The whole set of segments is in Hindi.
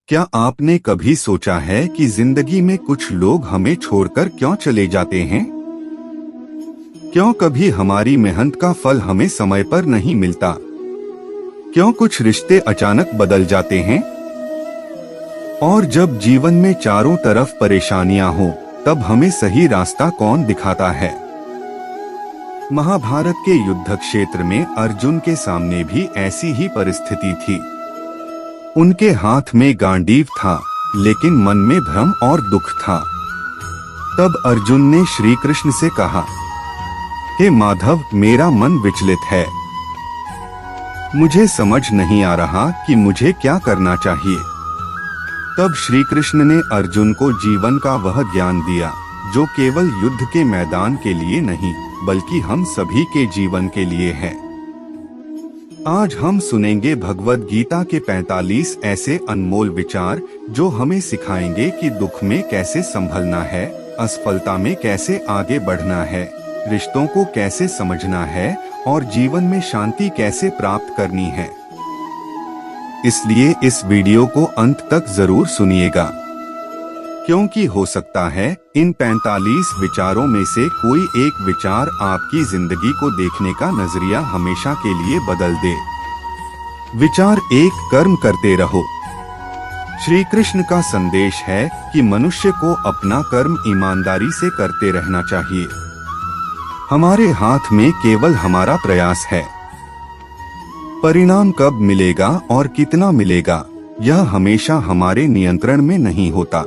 क्या आपने कभी सोचा है कि जिंदगी में कुछ लोग हमें छोड़कर क्यों चले जाते हैं? क्यों कभी हमारी मेहनत का फल हमें समय पर नहीं मिलता? क्यों कुछ रिश्ते अचानक बदल जाते हैं? और जब जीवन में चारों तरफ परेशानियां हो, तब हमें सही रास्ता कौन दिखाता है? महाभारत के युद्ध क्षेत्र में अर्जुन के सामने भी ऐसी ही परिस्थिति थी। उनके हाथ में गांडीव था, लेकिन मन में भ्रम और दुख था। तब अर्जुन ने श्री कृष्ण से कहा, हे माधव, मेरा मन विचलित है। मुझे समझ नहीं आ रहा कि मुझे क्या करना चाहिए। तब श्री कृष्ण ने अर्जुन को जीवन का वह ज्ञान दिया जो केवल युद्ध के मैदान के लिए नहीं, बल्कि हम सभी के जीवन के लिए है। आज हम सुनेंगे भगवद गीता के 45 ऐसे अनमोल विचार जो हमें सिखाएंगे कि दुख में कैसे संभलना है, असफलता में कैसे आगे बढ़ना है, रिश्तों को कैसे समझना है और जीवन में शांति कैसे प्राप्त करनी है। इसलिए इस वीडियो को अंत तक जरूर सुनिएगा, क्योंकि हो सकता है इन 45 विचारों में से कोई एक विचार आपकी जिंदगी को देखने का नजरिया हमेशा के लिए बदल दे। विचार 1, कर्म करते रहो। श्री कृष्ण का संदेश है कि मनुष्य को अपना कर्म ईमानदारी से करते रहना चाहिए। हमारे हाथ में केवल हमारा प्रयास है। परिणाम कब मिलेगा और कितना मिलेगा, यह हमेशा हमारे नियंत्रण में नहीं होता।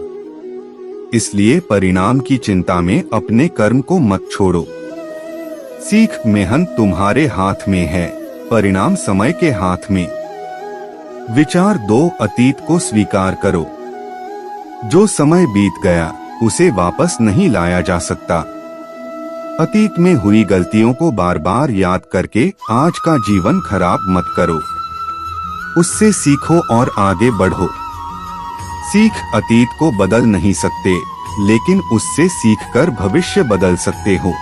इसलिए परिणाम की चिंता में अपने कर्म को मत छोड़ो। सीख, मेहनत तुम्हारे हाथ में है, परिणाम समय के हाथ में। विचार 2, अतीत को स्वीकार करो। जो समय बीत गया उसे वापस नहीं लाया जा सकता। अतीत में हुई गलतियों को बार बार याद करके आज का जीवन खराब मत करो। उससे सीखो और आगे बढ़ो। सीख, अतीत को बदल नहीं सकते, लेकिन उससे सीखकर भविष्य बदल सकते हो।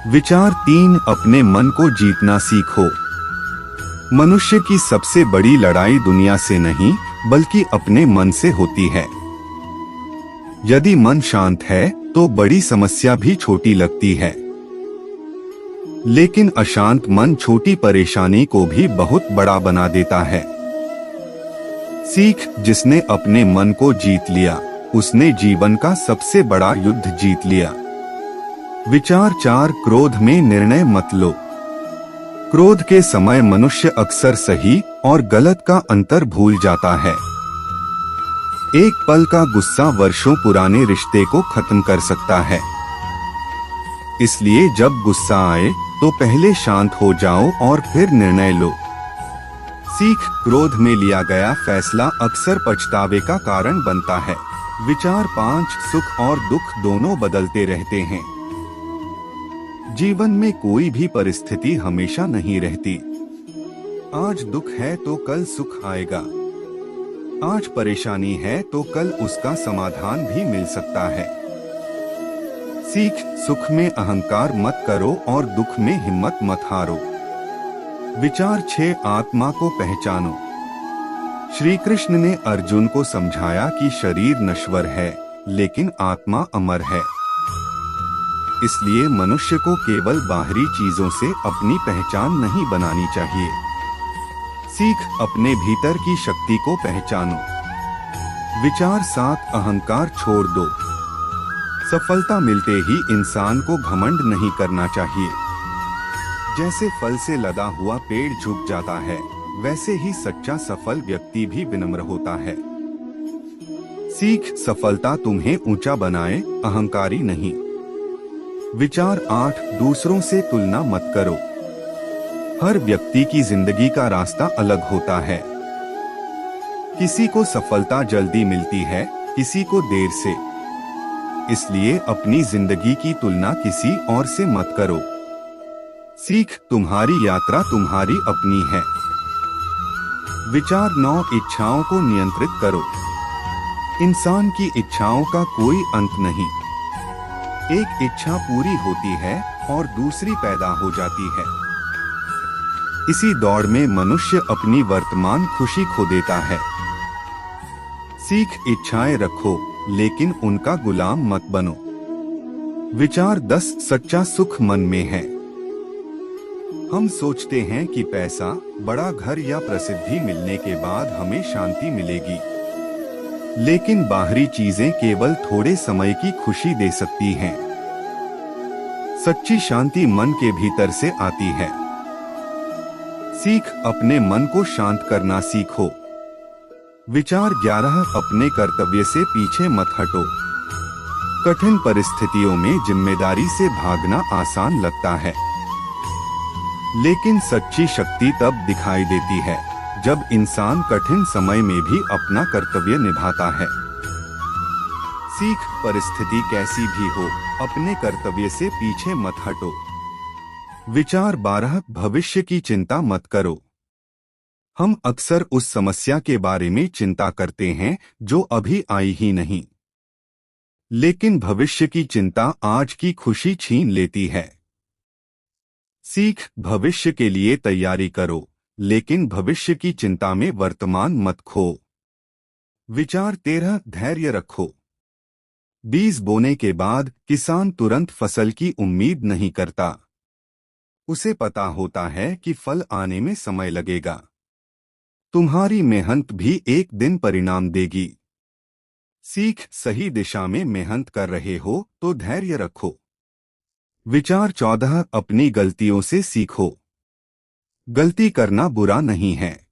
विचार 3, अपने मन को जीतना सीखो। मनुष्य की सबसे बड़ी लड़ाई दुनिया से नहीं, बल्कि अपने मन से होती है। यदि मन शांत है तो बड़ी समस्या भी छोटी लगती है, लेकिन अशांत मन छोटी परेशानी को भी बहुत बड़ा बना देता है। सीख, जिसने अपने मन को जीत लिया उसने जीवन का सबसे बड़ा युद्ध जीत लिया। विचार 4, क्रोध में निर्णय मत लो। क्रोध के समय मनुष्य अक्सर सही और गलत का अंतर भूल जाता है। एक पल का गुस्सा वर्षों पुराने रिश्ते को खत्म कर सकता है। इसलिए जब गुस्सा आए तो पहले शांत हो जाओ और फिर निर्णय लो। सीख, क्रोध में लिया गया फैसला अक्सर पछतावे का कारण बनता है। विचार 5, सुख और दुख दोनों बदलते रहते हैं। जीवन में कोई भी परिस्थिति हमेशा नहीं रहती। आज दुख है तो कल सुख आएगा। आज परेशानी है तो कल उसका समाधान भी मिल सकता है। सीख, सुख में अहंकार मत करो और दुख में हिम्मत मत हारो। विचार 6, आत्मा को पहचानो। श्री कृष्ण ने अर्जुन को समझाया कि शरीर नश्वर है, लेकिन आत्मा अमर है। इसलिए मनुष्य को केवल बाहरी चीजों से अपनी पहचान नहीं बनानी चाहिए। सीख, अपने भीतर की शक्ति को पहचानो। विचार 7, अहंकार छोड़ दो। सफलता मिलते ही इंसान को घमंड नहीं करना चाहिए। जैसे फल से लदा हुआ पेड़ झुक जाता है, वैसे ही सच्चा सफल व्यक्ति भी विनम्र होता है। सीख, सफलता तुम्हें ऊंचा बनाए, अहंकारी नहीं। विचार 8, दूसरों से तुलना मत करो। हर व्यक्ति की जिंदगी का रास्ता अलग होता है। किसी को सफलता जल्दी मिलती है, किसी को देर से। इसलिए अपनी जिंदगी की तुलना किसी और से मत करो। सीख, तुम्हारी यात्रा तुम्हारी अपनी है। विचार 9, इच्छाओं को नियंत्रित करो। इंसान की इच्छाओं का कोई अंत नहीं। एक इच्छा पूरी होती है और दूसरी पैदा हो जाती है। इसी दौड़ में मनुष्य अपनी वर्तमान खुशी खो देता है। सीख इच्छाएं रखो लेकिन उनका गुलाम मत बनो। विचार 10 सच्चा सुख मन में है। हम सोचते हैं कि पैसा, बड़ा घर या प्रसिद्धि मिलने के बाद हमें शांति मिलेगी, लेकिन बाहरी चीजें केवल थोड़े समय की खुशी दे सकती हैं। सच्ची शांति मन के भीतर से आती है। सीख अपने मन को शांत करना सीखो। विचार 11 अपने कर्तव्य से पीछे मत हटो। कठिन परिस्थितियों में जिम्मेदारी से भागना आसान लगता है, लेकिन सच्ची शक्ति तब दिखाई देती है जब इंसान कठिन समय में भी अपना कर्तव्य निभाता है। सीख परिस्थिति कैसी भी हो, अपने कर्तव्य से पीछे मत हटो। विचार 12 भविष्य की चिंता मत करो। हम अक्सर उस समस्या के बारे में चिंता करते हैं जो अभी आई ही नहीं, लेकिन भविष्य की चिंता आज की खुशी छीन लेती है। सीख भविष्य के लिए तैयारी करो, लेकिन भविष्य की चिंता में वर्तमान मत खो। विचार 13 धैर्य रखो। बीज बोने के बाद किसान तुरंत फसल की उम्मीद नहीं करता। उसे पता होता है कि फल आने में समय लगेगा। तुम्हारी मेहनत भी एक दिन परिणाम देगी। सीख सही दिशा में मेहनत कर रहे हो तो धैर्य रखो। विचार 14 अपनी गलतियों से सीखो। गलती करना बुरा नहीं है,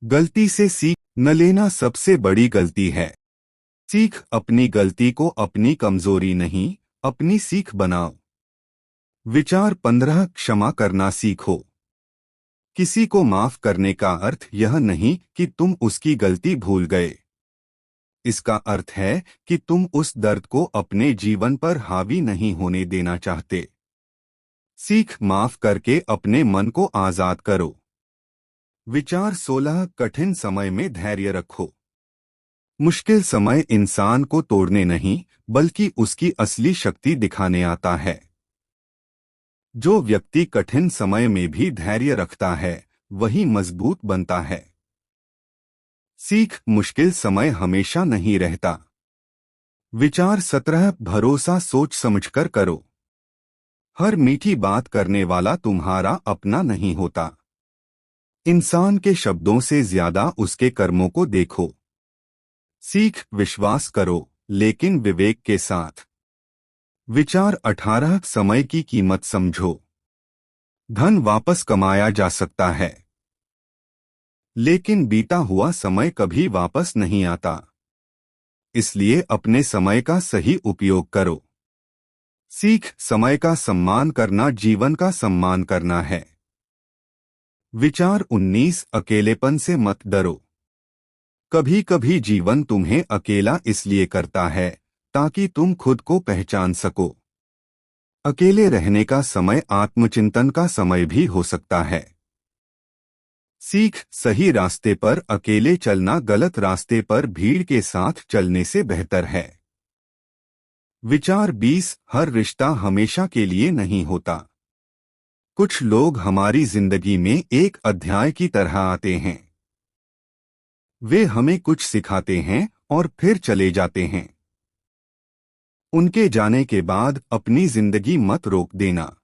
गलती से सीख न लेना सबसे बड़ी गलती है। सीख अपनी गलती को अपनी कमजोरी नहीं, अपनी सीख बनाओ। विचार 15 क्षमा करना सीखो। किसी को माफ करने का अर्थ यह नहीं कि तुम उसकी गलती भूल गए। इसका अर्थ है कि तुम उस दर्द को अपने जीवन पर हावी नहीं होने देना चाहते। सीख माफ करके अपने मन को आजाद करो। विचार 16 कठिन समय में धैर्य रखो। मुश्किल समय इंसान को तोड़ने नहीं, बल्कि उसकी असली शक्ति दिखाने आता है। जो व्यक्ति कठिन समय में भी धैर्य रखता है, वही मजबूत बनता है। सीख मुश्किल समय हमेशा नहीं रहता। विचार 17 भरोसा सोच समझकर करो। हर मीठी बात करने वाला तुम्हारा अपना नहीं होता। इंसान के शब्दों से ज्यादा उसके कर्मों को देखो। सीख विश्वास करो, लेकिन विवेक के साथ। विचार 18 समय की कीमत समझो। धन वापस कमाया जा सकता है, लेकिन बीता हुआ समय कभी वापस नहीं आता। इसलिए अपने समय का सही उपयोग करो। सीख समय का सम्मान करना जीवन का सम्मान करना है। विचार 19 अकेलेपन से मत डरो। कभी कभी जीवन तुम्हें अकेला इसलिए करता है ताकि तुम खुद को पहचान सको। अकेले रहने का समय आत्मचिंतन का समय भी हो सकता है। सीख सही रास्ते पर अकेले चलना गलत रास्ते पर भीड़ के साथ चलने से बेहतर है। विचार 20 हर रिश्ता हमेशा के लिए नहीं होता। कुछ लोग हमारी जिंदगी में एक अध्याय की तरह आते हैं। वे हमें कुछ सिखाते हैं और फिर चले जाते हैं। उनके जाने के बाद अपनी जिंदगी मत रोक देना।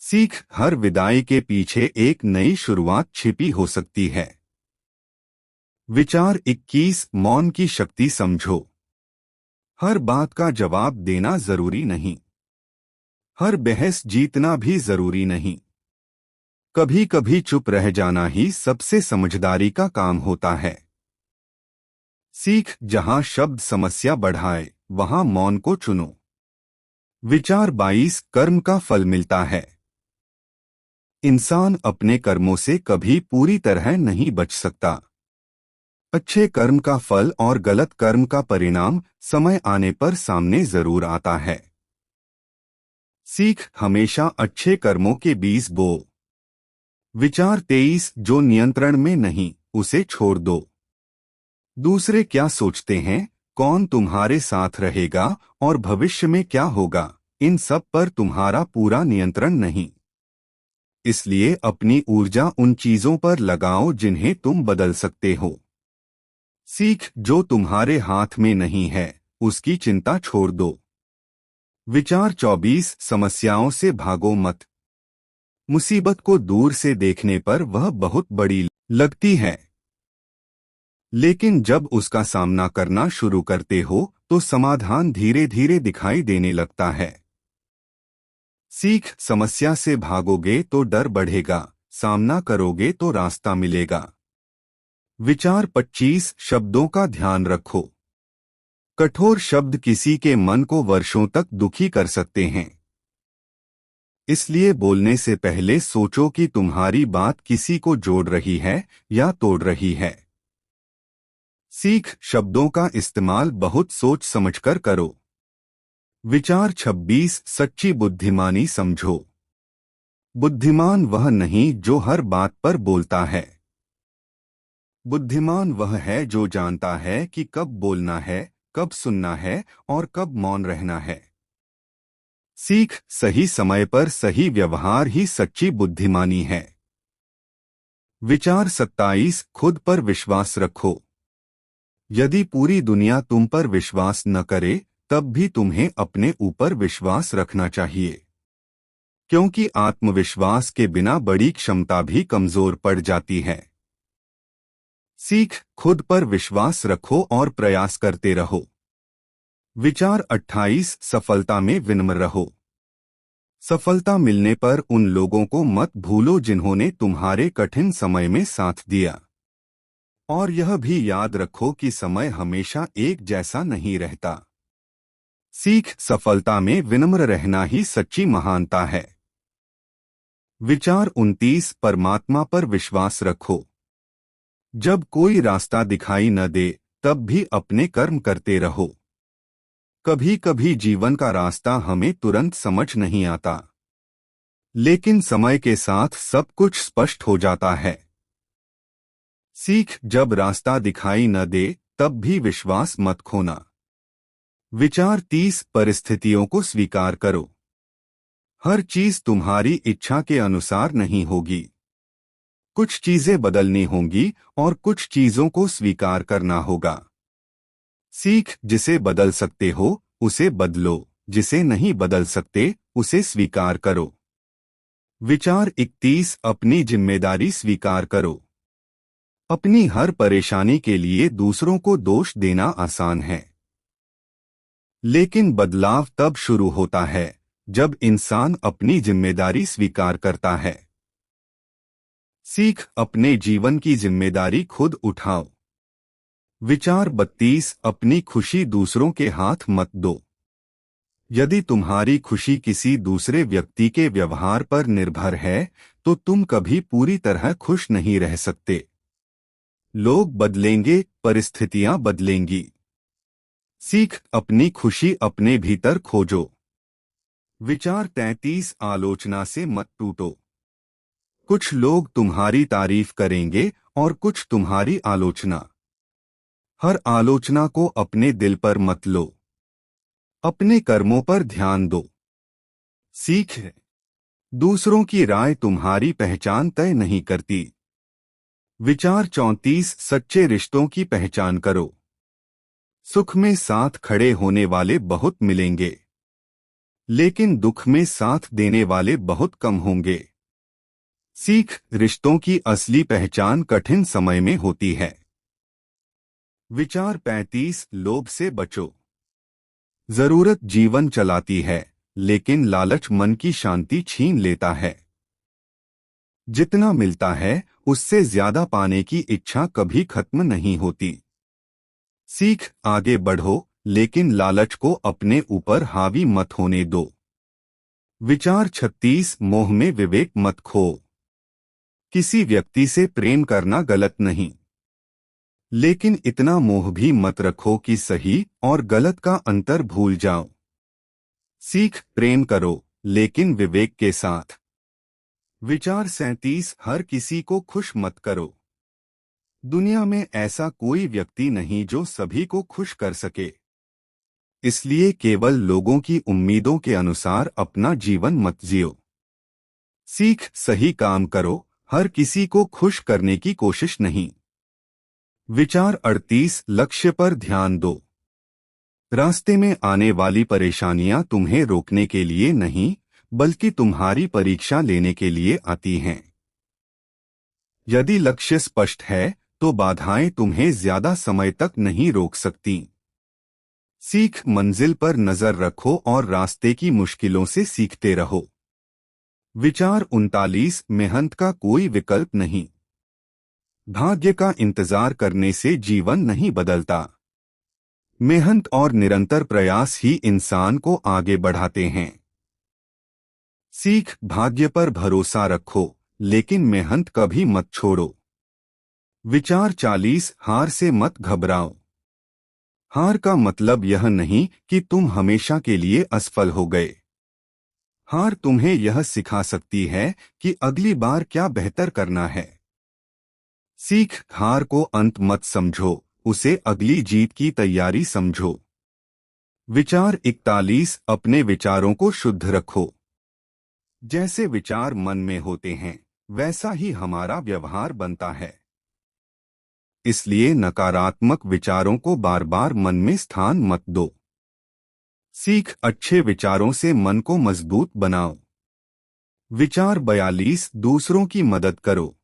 सीख हर विदाई के पीछे एक नई शुरुआत छिपी हो सकती है। विचार 21 मौन की शक्ति समझो। हर बात का जवाब देना जरूरी नहीं। हर बहस जीतना भी जरूरी नहीं। कभी कभी चुप रह जाना ही सबसे समझदारी का काम होता है। सीख जहां शब्द समस्या बढ़ाए, वहां मौन को चुनो। विचार 22 कर्म का फल मिलता है। इंसान अपने कर्मों से कभी पूरी तरह नहीं बच सकता। अच्छे कर्म का फल और गलत कर्म का परिणाम समय आने पर सामने जरूर आता है। सीख हमेशा अच्छे कर्मों के बीज बो। विचार 23 जो नियंत्रण में नहीं, उसे छोड़ दो। दूसरे क्या सोचते हैं, कौन तुम्हारे साथ रहेगा और भविष्य में क्या होगा, इन सब पर तुम्हारा पूरा नियंत्रण नहीं। इसलिए अपनी ऊर्जा उन चीजों पर लगाओ जिन्हें तुम बदल सकते हो। सीख, जो तुम्हारे हाथ में नहीं है उसकी चिंता छोड़ दो। विचार 24, समस्याओं से भागो मत। मुसीबत को दूर से देखने पर वह बहुत बड़ी लगती है, लेकिन जब उसका सामना करना शुरू करते हो तो समाधान धीरे धीरे दिखाई देने लगता है। सीख, समस्या से भागोगे तो डर बढ़ेगा, सामना करोगे तो रास्ता मिलेगा। विचार 25, शब्दों का ध्यान रखो। कठोर शब्द किसी के मन को वर्षों तक दुखी कर सकते हैं, इसलिए बोलने से पहले सोचो कि तुम्हारी बात किसी को जोड़ रही है या तोड़ रही है। सीख, शब्दों का इस्तेमाल बहुत सोच समझकर करो। विचार 26, सच्ची बुद्धिमानी समझो। बुद्धिमान वह नहीं जो हर बात पर बोलता है। बुद्धिमान वह है जो जानता है कि कब बोलना है, कब सुनना है और कब मौन रहना है। सीख, सही समय पर सही व्यवहार ही सच्ची बुद्धिमानी है। विचार 27, खुद पर विश्वास रखो। यदि पूरी दुनिया तुम पर विश्वास न करे तब भी तुम्हें अपने ऊपर विश्वास रखना चाहिए, क्योंकि आत्मविश्वास के बिना बड़ी क्षमता भी कमजोर पड़ जाती है। सीख, खुद पर विश्वास रखो और प्रयास करते रहो। विचार 28, सफलता में विनम्र रहो। सफलता मिलने पर उन लोगों को मत भूलो जिन्होंने तुम्हारे कठिन समय में साथ दिया, और यह भी याद रखो कि समय हमेशा एक जैसा नहीं रहता। सीख, सफलता में विनम्र रहना ही सच्ची महानता है। विचार 29, परमात्मा पर विश्वास रखो। जब कोई रास्ता दिखाई न दे तब भी अपने कर्म करते रहो। कभी कभी जीवन का रास्ता हमें तुरंत समझ नहीं आता, लेकिन समय के साथ सब कुछ स्पष्ट हो जाता है। सीख, जब रास्ता दिखाई न दे तब भी विश्वास मत खोना। विचार 30, परिस्थितियों को स्वीकार करो। हर चीज तुम्हारी इच्छा के अनुसार नहीं होगी। कुछ चीजें बदलनी होंगी और कुछ चीजों को स्वीकार करना होगा। सीख, जिसे बदल सकते हो उसे बदलो, जिसे नहीं बदल सकते उसे स्वीकार करो। विचार 31, अपनी जिम्मेदारी स्वीकार करो। अपनी हर परेशानी के लिए दूसरों को दोष देना आसान है, लेकिन बदलाव तब शुरू होता है जब इंसान अपनी जिम्मेदारी स्वीकार करता है। सीख, अपने जीवन की जिम्मेदारी खुद उठाओ। विचार 32, अपनी खुशी दूसरों के हाथ मत दो। यदि तुम्हारी खुशी किसी दूसरे व्यक्ति के व्यवहार पर निर्भर है तो तुम कभी पूरी तरह खुश नहीं रह सकते। लोग बदलेंगे, परिस्थितियां बदलेंगी। सीख, अपनी खुशी अपने भीतर खोजो। विचार 33, आलोचना से मत टूटो। कुछ लोग तुम्हारी तारीफ करेंगे और कुछ तुम्हारी आलोचना। हर आलोचना को अपने दिल पर मत लो, अपने कर्मों पर ध्यान दो। सीख, दूसरों की राय तुम्हारी पहचान तय नहीं करती। विचार 34, सच्चे रिश्तों की पहचान करो। सुख में साथ खड़े होने वाले बहुत मिलेंगे, लेकिन दुख में साथ देने वाले बहुत कम होंगे। सीख, रिश्तों की असली पहचान कठिन समय में होती है। विचार 35, लोभ से बचो। जरूरत जीवन चलाती है, लेकिन लालच मन की शांति छीन लेता है। जितना मिलता है उससे ज्यादा पाने की इच्छा कभी खत्म नहीं होती। सीख, आगे बढ़ो लेकिन लालच को अपने ऊपर हावी मत होने दो। विचार 36, मोह में विवेक मत खो। किसी व्यक्ति से प्रेम करना गलत नहीं, लेकिन इतना मोह भी मत रखो कि सही और गलत का अंतर भूल जाओ। सीख, प्रेम करो लेकिन विवेक के साथ। विचार 37, हर किसी को खुश मत करो। दुनिया में ऐसा कोई व्यक्ति नहीं जो सभी को खुश कर सके, इसलिए केवल लोगों की उम्मीदों के अनुसार अपना जीवन मत जियो। सीख, सही काम करो, हर किसी को खुश करने की कोशिश नहीं। विचार 38 लक्ष्य पर ध्यान दो। रास्ते में आने वाली परेशानियां तुम्हें रोकने के लिए नहीं, बल्कि तुम्हारी परीक्षा लेने के लिए आती हैं। यदि लक्ष्य स्पष्ट है तो बाधाएं तुम्हें ज्यादा समय तक नहीं रोक सकती। सीख मंजिल पर नजर रखो और रास्ते की मुश्किलों से सीखते रहो। विचार 39 मेहनत का कोई विकल्प नहीं। भाग्य का इंतजार करने से जीवन नहीं बदलता। मेहनत और निरंतर प्रयास ही इंसान को आगे बढ़ाते हैं। सीख भाग्य पर भरोसा रखो, लेकिन मेहनत कभी मत छोड़ो। विचार 40 हार से मत घबराओ। हार का मतलब यह नहीं कि तुम हमेशा के लिए असफल हो गए। हार तुम्हें यह सिखा सकती है कि अगली बार क्या बेहतर करना है। सीख हार को अंत मत समझो, उसे अगली जीत की तैयारी समझो। विचार 41 अपने विचारों को शुद्ध रखो। जैसे विचार मन में होते हैं, वैसा ही हमारा व्यवहार बनता है। इसलिए नकारात्मक विचारों को बार बार मन में स्थान मत दो। सीख अच्छे विचारों से मन को मजबूत बनाओ। विचार 42 दूसरों की मदद करो।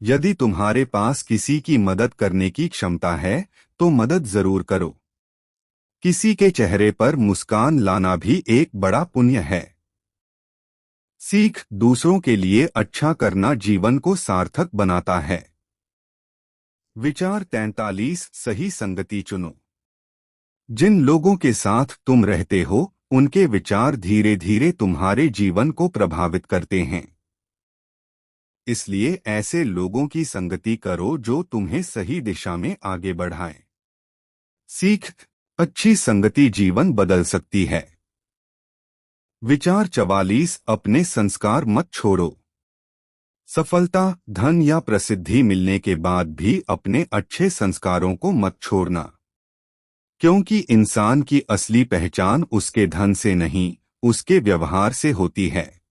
यदि तुम्हारे पास किसी की मदद करने की क्षमता है तो मदद जरूर करो। किसी के चेहरे पर मुस्कान लाना भी एक बड़ा पुण्य है। सीख दूसरों के लिए अच्छा करना जीवन को सार्थक बनाता है। विचार 43 सही संगति चुनो। जिन लोगों के साथ तुम रहते हो, उनके विचार धीरे धीरे तुम्हारे जीवन को प्रभावित करते हैं। इसलिए ऐसे लोगों की संगति करो जो तुम्हें सही दिशा में आगे बढ़ाएं। सीख अच्छी संगति जीवन बदल सकती है। विचार 44 अपने संस्कार मत छोड़ो। सफलता, धन या प्रसिद्धि मिलने के बाद भी अपने अच्छे संस्कारों को मत छोड़ना, क्योंकि इंसान की असली पहचान उसके धन से नहीं, उसके व्यवहार से होती है।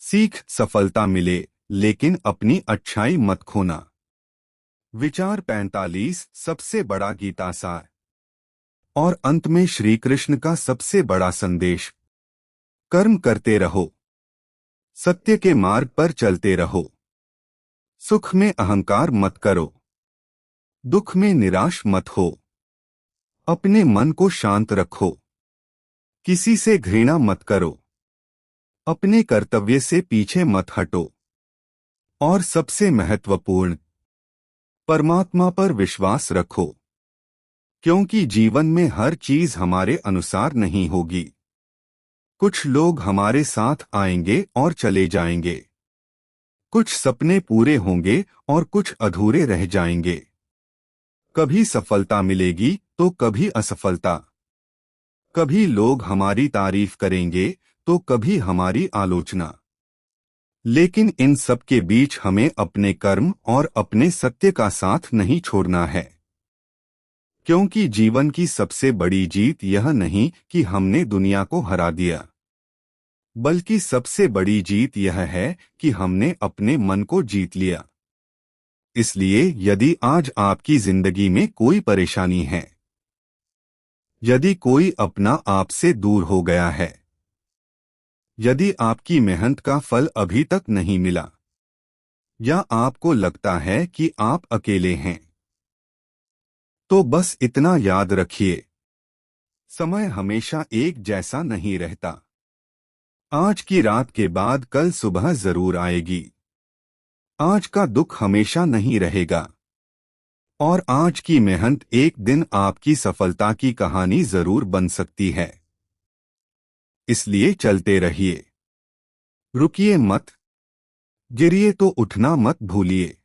सीख सफलता मिले, लेकिन अपनी अच्छाई मत खोना। विचार 45 सबसे बड़ा गीता सार। और अंत में श्री कृष्ण का सबसे बड़ा संदेश, कर्म करते रहो, सत्य के मार्ग पर चलते रहो। सुख में अहंकार मत करो, दुख में निराश मत हो। अपने मन को शांत रखो, किसी से घृणा मत करो। अपने कर्तव्य से पीछे मत हटो। और सबसे महत्वपूर्ण, परमात्मा पर विश्वास रखो, क्योंकि जीवन में हर चीज हमारे अनुसार नहीं होगी। कुछ लोग हमारे साथ आएंगे और चले जाएंगे। कुछ सपने पूरे होंगे और कुछ अधूरे रह जाएंगे। कभी सफलता मिलेगी तो कभी असफलता। कभी लोग हमारी तारीफ करेंगे तो कभी हमारी आलोचना। लेकिन इन सब के बीच हमें अपने कर्म और अपने सत्य का साथ नहीं छोड़ना है। क्योंकि जीवन की सबसे बड़ी जीत यह नहीं कि हमने दुनिया को हरा दिया, बल्कि सबसे बड़ी जीत यह है कि हमने अपने मन को जीत लिया। इसलिए यदि आज आपकी जिंदगी में कोई परेशानी है, यदि कोई अपना आपसे दूर हो गया है, यदि आपकी मेहनत का फल अभी तक नहीं मिला, या आपको लगता है कि आप अकेले हैं, तो बस इतना याद रखिए, समय हमेशा एक जैसा नहीं रहता। आज की रात के बाद कल सुबह जरूर आएगी। आज का दुख हमेशा नहीं रहेगा, और आज की मेहनत एक दिन आपकी सफलता की कहानी जरूर बन सकती है। इसलिए चलते रहिए, रुकिए मत, गिरिए तो उठना मत भूलिए,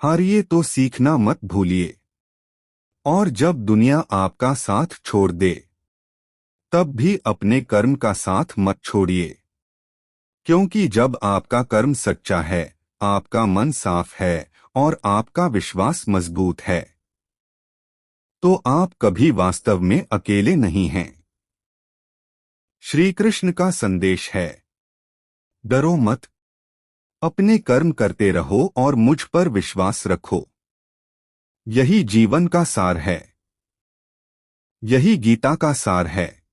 हारिए तो सीखना मत भूलिए। और जब दुनिया आपका साथ छोड़ दे, तब भी अपने कर्म का साथ मत छोड़िए, क्योंकि जब आपका कर्म सच्चा है, आपका मन साफ है और आपका विश्वास मजबूत है, तो आप कभी वास्तव में अकेले नहीं हैं। श्री कृष्ण का संदेश है, डरो मत, अपने कर्म करते रहो और मुझ पर विश्वास रखो। यही जीवन का सार है, यही गीता का सार है,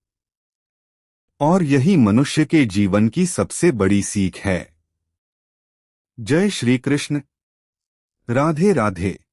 और यही मनुष्य के जीवन की सबसे बड़ी सीख है। जय श्री कृष्ण। राधे राधे।